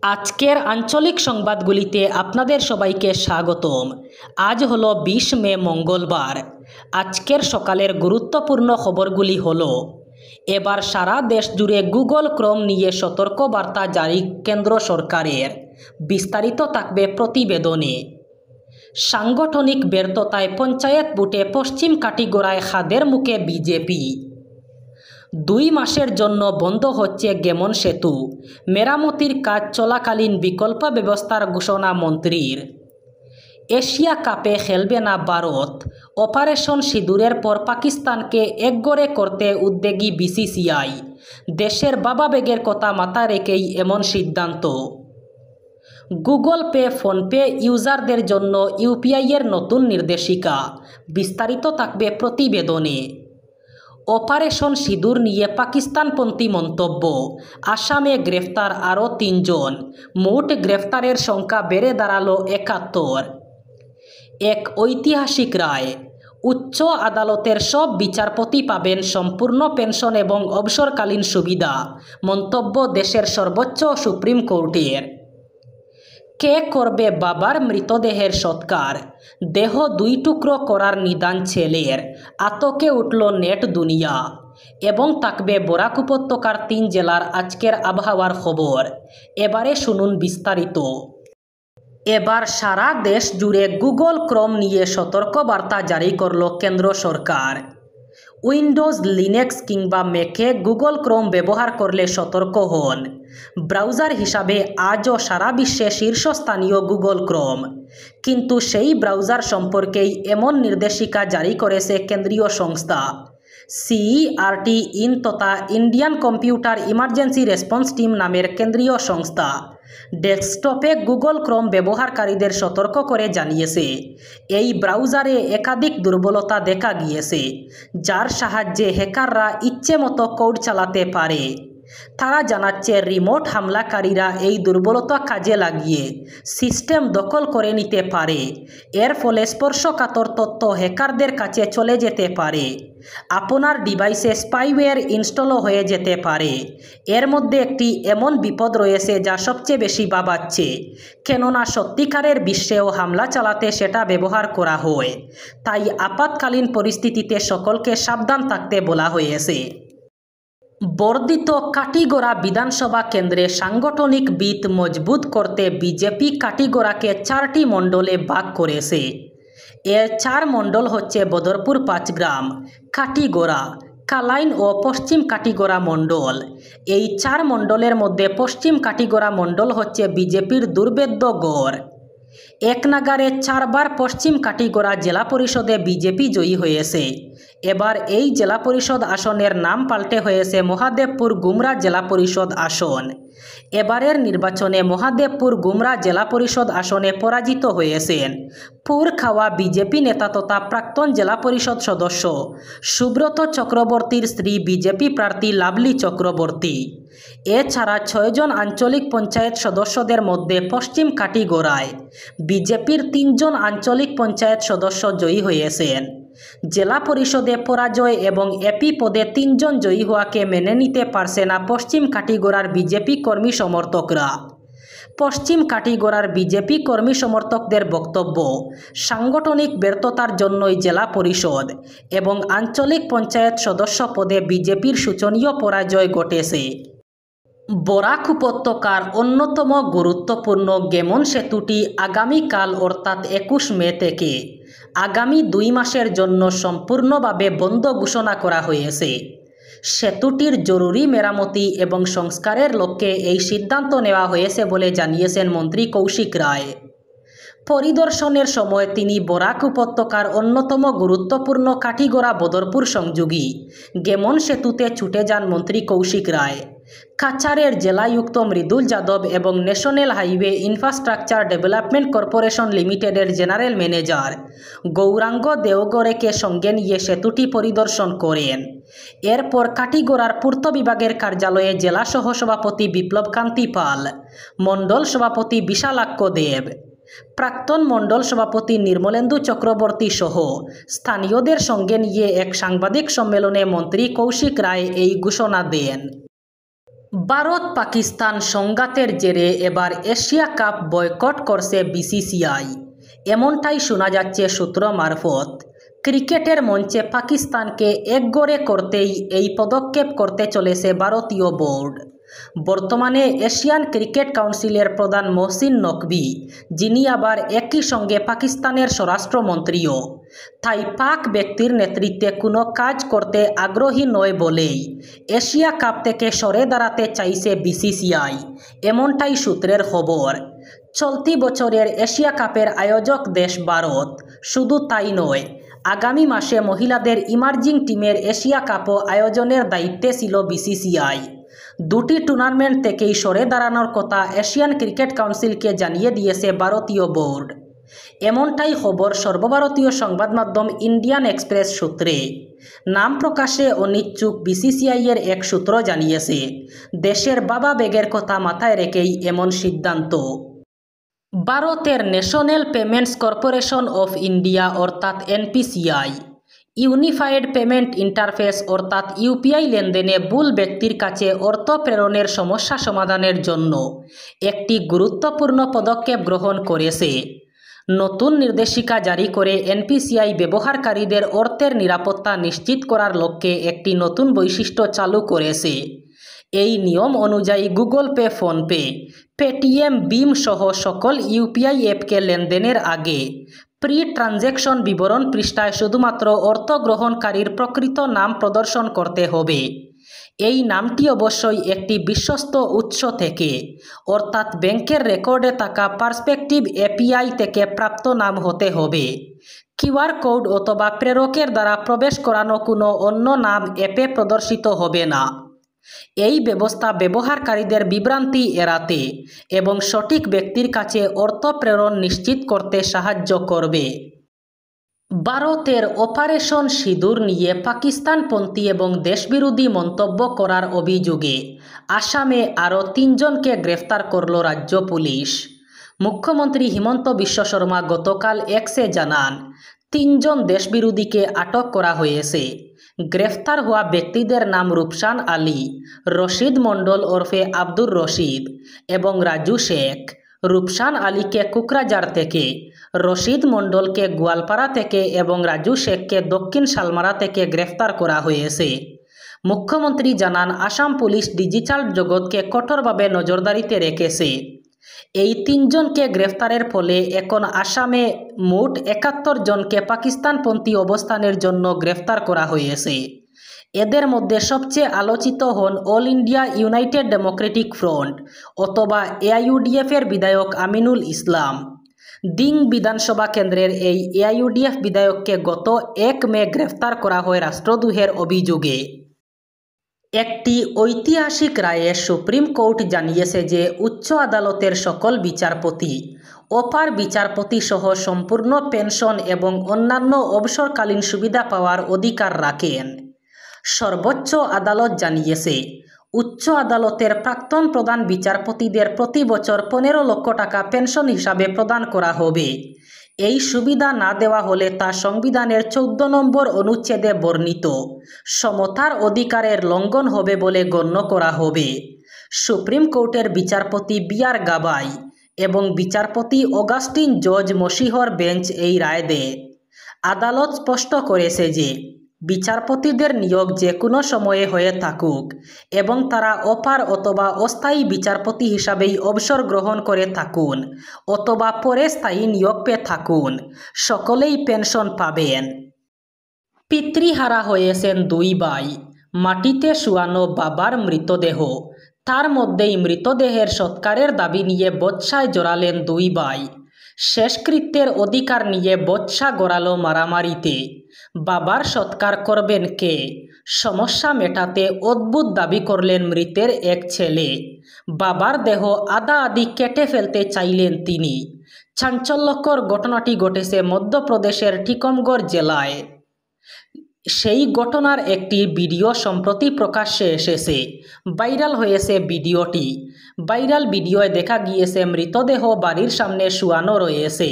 আজকের আঞ্চলিক সংবাদগুলিতে আপনাদের সবাইকে স্বাগতম। আজ হলো 20 মে মঙ্গলবার। আজকের সকালের গুরুত্বপূর্ণ খবরগুলি হলো, এবার সারা দেশ জুড়ে গুগল ক্রোম নিয়ে সতর্কবার্তা জারি কেন্দ্র সরকারের। বিস্তারিত থাকবে প্রতিবেদনে। সাংগঠনিক ব্যর্থতায় পঞ্চায়েত ভোটে পশ্চিম কাটিগড়ায় খাদের মুখে বিজেপি। 2 মাসের জন্য বন্ধ হচ্ছে গেমন সেতু। মেরামতির কাজ চলাকালীন বিকল্প ব্যবস্থার ঘোষণা মন্ত্রীর। এশিয়া কাপে খেলবে না ভারত। অপারেশন সিঁদুরের পর পাকিস্তানকে একগড়ে করতে উদ্যোগী বিসিসিআই। দেশের ভাবাবেগের কথা মাথায় রেখেই এমন সিদ্ধান্ত। গুগল পে, ফোনপে ইউজারদের জন্য ইউপিআইয়ের নতুন নির্দেশিকা। বিস্তারিত থাকবে প্রতিবেদনে। অপারেশন সিঁদুর নিয়ে পাকিস্তানপন্থী মন্তব্য। আসামে গ্রেফতার আরও 3 জন। মোট গ্রেফতারের সংখ্যা বেড়ে দাঁড়ালো 71। এক ঐতিহাসিক রায়। উচ্চ আদালতের সব বিচারপতি পাবেন সম্পূর্ণ পেনশন এবং অবসরকালীন সুবিধা। মন্তব্য দেশের সর্বোচ্চ সুপ্রিম কোর্টের। কে করবে বাবার মৃতদেহের সৎকার? দেহ 2 টুকরো করার নিদান ছেলের। আতকে উঠল নেট দুনিয়া। এবং থাকবে বরাক উপত্যকার 3 জেলার আজকের আবহাওয়ার খবর। এবারে শুনুন বিস্তারিত। এবার সারা দেশ জুড়ে গুগল ক্রোম নিয়ে সতর্কবার্তা জারি করল কেন্দ্র সরকার। উইন্ডোজ, লিনাক্স কিংবা ম্যাকে গুগল ক্রোম ব্যবহার করলে সতর্ক হন। ব্রাউজার হিসাবে আজও সারা বিশ্বে শীর্ষস্থানীয় গুগল ক্রোম। কিন্তু সেই ব্রাউজার সম্পর্কেই এমন নির্দেশিকা জারি করেছে কেন্দ্রীয় সংস্থা সিইআরটি ইন তথা Indian computer emergency response team নামের কেন্দ্রীয় সংস্থা। ডেস্কটপে গুগল ক্রোম ব্যবহারকারীদের সতর্ক করে জানিয়েছে, এই ব্রাউজারে একাধিক দুর্বলতা দেখা গিয়েছে, যার সাহায্যে হ্যাকাররা ইচ্ছেমতো কোড চালাতে পারে। তারা জানাচ্ছে, রিমোট হামলাকারীরা এই দুর্বলতা কাজে লাগিয়ে সিস্টেম দখল করে নিতে পারে। এর ফলে স্পর্শকাতর তথ্য হ্যাকারদের কাছে চলে যেতে পারে। আপনার ডিভাইসে স্পাইওয়্যার ইনস্টলও হয়ে যেতে পারে। এর মধ্যে একটি এমন বিপদ রয়েছে যা সবচেয়ে বেশি ভাবাচ্ছে, কেননা সত্যিকারের বিশ্বেও হামলা চালাতে সেটা ব্যবহার করা হয়। তাই আপাতকালীন পরিস্থিতিতে সকলকে সাবধান থাকতে বলা হয়েছে। বর্ধিত কাটিগড়া বিধানসভা কেন্দ্রে সাংগঠনিক ভিত মজবুত করতে বিজেপি কাটিগড়াকে 4টি মণ্ডলে ভাগ করেছে। এর 4 মণ্ডল হচ্ছে বদরপুর 5 গ্রাম, কাটিগড়া, কালাইন ও পশ্চিম কাটিগড়া মণ্ডল। এই 4 মণ্ডলের মধ্যে পশ্চিম কাটিগড়া মণ্ডল হচ্ছে বিজেপির দুর্ভেদ্য গড়। এক নাগারে 4 বার পশ্চিম কাটিগড়া জেলা পরিষদে বিজেপি জয়ী হয়েছে। এবার এই জেলা পরিষদ আসনের নাম পাল্টে হয়েছে মহাদেবপুর গুমরা জেলা পরিষদ আসন। এবারের নির্বাচনে মহাদেবপুর গুমরা জেলা পরিষদ আসনে পরাজিত হয়েছেন পুরখাওয়া বিজেপি নেতা তথা প্রাক্তন জেলা পরিষদ সদস্য সুব্রত চক্রবর্তীর স্ত্রী বিজেপি প্রার্থী লাভলি চক্রবর্তী। এছাড়া 6 জন আঞ্চলিক পঞ্চায়েত সদস্যদের মধ্যে পশ্চিম কাটিগড়ায় বিজেপির 3 জন আঞ্চলিক পঞ্চায়েত সদস্য জয়ী হয়েছেন। জেলা পরিষদে পরাজয় এবং এপি পদে 3 জন জয়ী হওয়াকে মেনে নিতে পারছে না পশ্চিম কাটিগড়ার বিজেপি কর্মী সমর্থকরা। পশ্চিম কাটিগড়ার বিজেপি কর্মী সমর্থকদের বক্তব্য, সাংগঠনিক ব্যর্থতার জন্যই জেলা পরিষদ এবং আঞ্চলিক পঞ্চায়েত সদস্য পদে বিজেপির শোচনীয় পরাজয় ঘটেছে। বরাক উপত্যকার অন্যতম গুরুত্বপূর্ণ গেমন সেতুটি আগামীকাল অর্থাৎ 21 মে থেকে আগামী 2 মাসের জন্য সম্পূর্ণভাবে বন্ধ ঘোষণা করা হয়েছে। সেতুটির জরুরি মেরামতি এবং সংস্কারের লক্ষ্যে এই সিদ্ধান্ত নেওয়া হয়েছে বলে জানিয়েছেন মন্ত্রী কৌশিক রায়। পরিদর্শনের সময় তিনি বরাক উপত্যকার অন্যতম গুরুত্বপূর্ণ কাটিগড়া বদরপুর সংযোগী গেমন সেতুতে ছুটে যান মন্ত্রী কৌশিক রায়। কাছাড়ের জেলায়ুক্ত মৃদুল যাদব এবং national highway infrastructure development corporation লিমিটেডের জেনারেল ম্যানেজার গৌরাঙ্গ দেওগড়েকে সঙ্গে নিয়ে সেতুটি পরিদর্শন করেন। এরপর কাটিগড়ার পূর্ত বিভাগের কার্যালয়ে জেলা সহসভাপতি বিপ্লবকান্তি পাল, মণ্ডল সভাপতি বিশালাক্ষ দেব, প্রাক্তন মণ্ডল সভাপতি নির্মলেন্দু চক্রবর্তী সহ স্থানীয়দের সঙ্গে নিয়ে এক সাংবাদিক সম্মেলনে মন্ত্রী কৌশিক রায় এই ঘোষণা দেন। ভারত পাকিস্তান সংঘাতের জেরে এবার এশিয়া কাপ বয়কট করছে বিসিসিআই, এমনটাই শোনা যাচ্ছে সূত্র মারফত। ক্রিকেটের মঞ্চে পাকিস্তানকে একগড়ে করতেই এই পদক্ষেপ করতে চলেছে ভারতীয় বোর্ড। বর্তমানে এশিয়ান ক্রিকেট কাউন্সিলের প্রধান মহসিন নকভি, যিনি আবার একই সঙ্গে পাকিস্তানের স্বরাষ্ট্রমন্ত্রীও, তাই পাক ব্যক্তির নেতৃত্বে কোনো কাজ করতে আগ্রহী নয় বলেই এশিয়া কাপ থেকে সরে দাঁড়াতে চাইছে বিসিসিআই, এমনটাই সূত্রের খবর। চলতি বছরের এশিয়া কাপের আয়োজক দেশ ভারত। শুধু তাই নয়, আগামী মাসে মহিলাদের ইমার্জিং টিমের এশিয়া কাপও আয়োজনের দায়িত্বে ছিল বিসিসিআই। দুটি টুর্নামেন্ট থেকেই সরে দাঁড়ানোর কথা এশিয়ান ক্রিকেট কাউন্সিলকে জানিয়ে দিয়েছে ভারতীয় বোর্ড, এমনটাই খবর সর্বভারতীয় সংবাদ মাধ্যম ইন্ডিয়ান এক্সপ্রেস সূত্রে। নাম প্রকাশে অনিচ্ছুক বিসিসিআইয়ের এক সূত্র জানিয়েছে, দেশের বাবা বেগের কথা মাথায় রেখেই এমন সিদ্ধান্ত। ভারতের national payments corporation of India অর্থাৎ এনপিসিআই ইউনিফাইড পেমেন্ট ইন্টারফেস অর্থাৎ ইউপিআই লেনদেনে ভুল ব্যক্তির কাছে অর্থ প্রেরণের সমস্যা সমাধানের জন্য একটি গুরুত্বপূর্ণ পদক্ষেপ গ্রহণ করেছে। নতুন নির্দেশিকা জারি করে এনপিসিআই ব্যবহারকারীদের অর্থের নিরাপত্তা নিশ্চিত করার লক্ষ্যে একটি নতুন বৈশিষ্ট্য চালু করেছে। এই নিয়ম অনুযায়ী গুগল পে, ফোনপে, পেটিএম, বিম সহ সকল ইউপিআই অ্যাপকে লেনদেনের আগে প্রি ট্রানজ্যাকশন বিবরণ পৃষ্ঠায় শুধুমাত্র অর্থ গ্রহণকারীর প্রকৃত নাম প্রদর্শন করতে হবে। এই নামটি অবশ্যই একটি বিশ্বস্ত উৎস থেকে, অর্থাৎ ব্যাংকের রেকর্ডে থাকা পার্সপেক্টিভ এপিআই থেকে প্রাপ্ত নাম হতে হবে। কিউআর কোড অথবা প্রেরকের দ্বারা প্রবেশ করানো কোনো অন্য নাম অ্যাপে প্রদর্শিত হবে না। এই ব্যবস্থা ব্যবহারকারীদের বিভ্রান্তি এড়াতে এবং সঠিক ব্যক্তির কাছে অর্থ প্রেরণ নিশ্চিত করতে সাহায্য করবে। ভারতের অপারেশন সিঁদুর নিয়ে পাকিস্তানপন্থী এবং দেশবিরোধী মন্তব্য করার অভিযোগে আসামে আরও 3 জনকে গ্রেফতার করল রাজ্য পুলিশ। মুখ্যমন্ত্রী হিমন্ত বিশ্ব শর্মা গতকাল এক্সে জানান, 3 জন দেশবিরোধীকে আটক করা হয়েছে। গ্রেফতার হওয়া ব্যক্তিদের নাম রূপসান আলী, রশিদ মণ্ডল ওরফে আব্দুর রশিদ এবং রাজু শেখ। রূপসান আলীকে কুকরাঝাড় থেকে, রশিদ মণ্ডলকে গোয়ালপাড়া থেকে এবং রাজু শেখকে দক্ষিণ শালমারা থেকে গ্রেফতার করা হয়েছে। মুখ্যমন্ত্রী জানান, আসাম পুলিশ ডিজিটাল জগৎকে কঠোরভাবে নজরদারিতে রেখেছে। এই 3 জনকে গ্রেফতারের ফলে এখন আসামে মোট 71 জনকে পাকিস্তানপন্থী অবস্থানের জন্য গ্রেফতার করা হয়েছে। এদের মধ্যে সবচেয়ে আলোচিত হন all India United Democratic front অথবা এআইইউডিএফের বিধায়ক আমিনুল ইসলাম। দিং বিধানসভা কেন্দ্রের এই এআইইউডিএফ বিধায়ককে গত 1 মে গ্রেফতার করা হয় রাষ্ট্রদ্রোহের অভিযোগে। একটি ঐতিহাসিক রায়ে সুপ্রিম কোর্ট জানিয়েছে যে উচ্চ আদালতের সকল বিচারপতি, অপার বিচারপতি সহ সম্পূর্ণ পেনশন এবং অন্যান্য অবসরকালীন সুবিধা পাওয়ার অধিকার রাখেন। সর্বোচ্চ আদালত জানিয়েছে, উচ্চ আদালতের প্রাক্তন প্রধান বিচারপতিদের প্রতি বছর 15 লক্ষ টাকা পেনশন হিসাবে প্রদান করা হবে। এই সুবিধা না দেওয়া হলে তা সংবিধানের 14 নম্বর অনুচ্ছেদে বর্ণিত সমতার অধিকারের লঙ্ঘন হবে বলে গণ্য করা হবে। সুপ্রিম কোর্টের বিচারপতি বি.আর. গাভাই এবং বিচারপতি অগাস্টিন জর্জ মসিহর বেঞ্চ এই রায় দেয়। আদালত স্পষ্ট করেছে যে বিচারপতিদের নিয়োগ যে কোনো সময়ে হয়ে থাকুক এবং তারা অপার অথবা অস্থায়ী বিচারপতি হিসাবেই অবসর গ্রহণ করে থাকুন অথবা পরে স্থায়ী নিয়োগ পেয়ে থাকুন, সকলেই পেনশন পাবেন। পিতৃহারা হয়েছেন 2 ভাই। মাটিতে শুয়ানো বাবার মৃতদেহ, তার মধ্যেই মৃতদেহের সৎকারের দাবি নিয়ে বচসায় জড়ালেন 2 ভাই। শেষকৃত্যের অধিকার নিয়ে বচসা গড়ালো মারামারিতে। বাবার সৎকার করবেন কে? সমস্যা মেটাতে অদ্ভুত দাবি করলেন মৃতের এক ছেলে। বাবার দেহ আধা আধি কেটে ফেলতে চাইলেন তিনি। চাঞ্চল্যকর ঘটনাটি ঘটেছে মধ্যপ্রদেশের টিকমগড় জেলায়। সেই ঘটনার একটি ভিডিও সম্প্রতি প্রকাশ্যে এসেছে। ভাইরাল হয়েছে ভিডিওটি। ভাইরাল ভিডিওয় দেখা গিয়েছে মৃতদেহ বাড়ির সামনে শুয়ানো রয়েছে।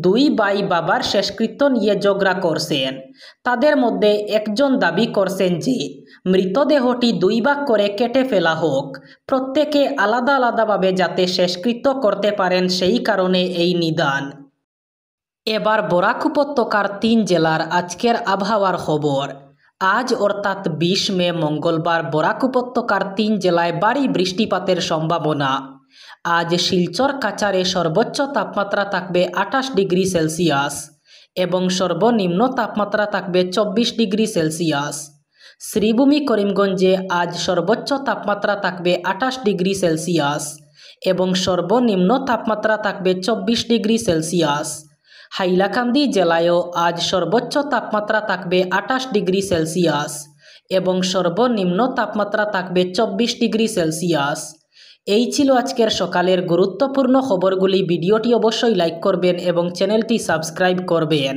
দুই ভাই বাবার শেষকৃত্য নিয়ে ঝগড়া করছেন। তাদের মধ্যে একজন দাবি করছেন যে মৃতদেহটি দুই ভাগ করে কেটে ফেলা হোক, প্রত্যেকে আলাদা আলাদাভাবে যাতে শেষকৃত্য করতে পারেন সেই কারণে এই নিদান। এবার বরাক উপত্যকার 3 জেলার আজকের আবহাওয়ার খবর। আজ অর্থাৎ 20 মে মঙ্গলবার বরাক উপত্যকার 3 জেলায় ভারী বৃষ্টিপাতের সম্ভাবনা। আজ শিলচর কাছাড়ে সর্বোচ্চ তাপমাত্রা থাকবে 28 ডিগ্রি সেলসিয়াস এবং সর্বনিম্ন তাপমাত্রা থাকবে 24 ডিগ্রি সেলসিয়াস। শ্রীভূমি করিমগঞ্জে আজ সর্বোচ্চ তাপমাত্রা থাকবে 28 ডিগ্রি সেলসিয়াস এবং সর্বনিম্ন তাপমাত্রা থাকবে 24 ডিগ্রি সেলসিয়াস। হাইলাকান্দি জেলায়ও আজ সর্বোচ্চ তাপমাত্রা থাকবে 28 ডিগ্রি সেলসিয়াস এবং সর্বনিম্ন তাপমাত্রা থাকবে 24 ডিগ্রি সেলসিয়াস। এই ছিল আজকের সকালের গুরুত্বপূর্ণ খবরগুলি। ভিডিওটি অবশ্যই লাইক করবেন এবং চ্যানেলটি সাবস্ক্রাইব করবেন।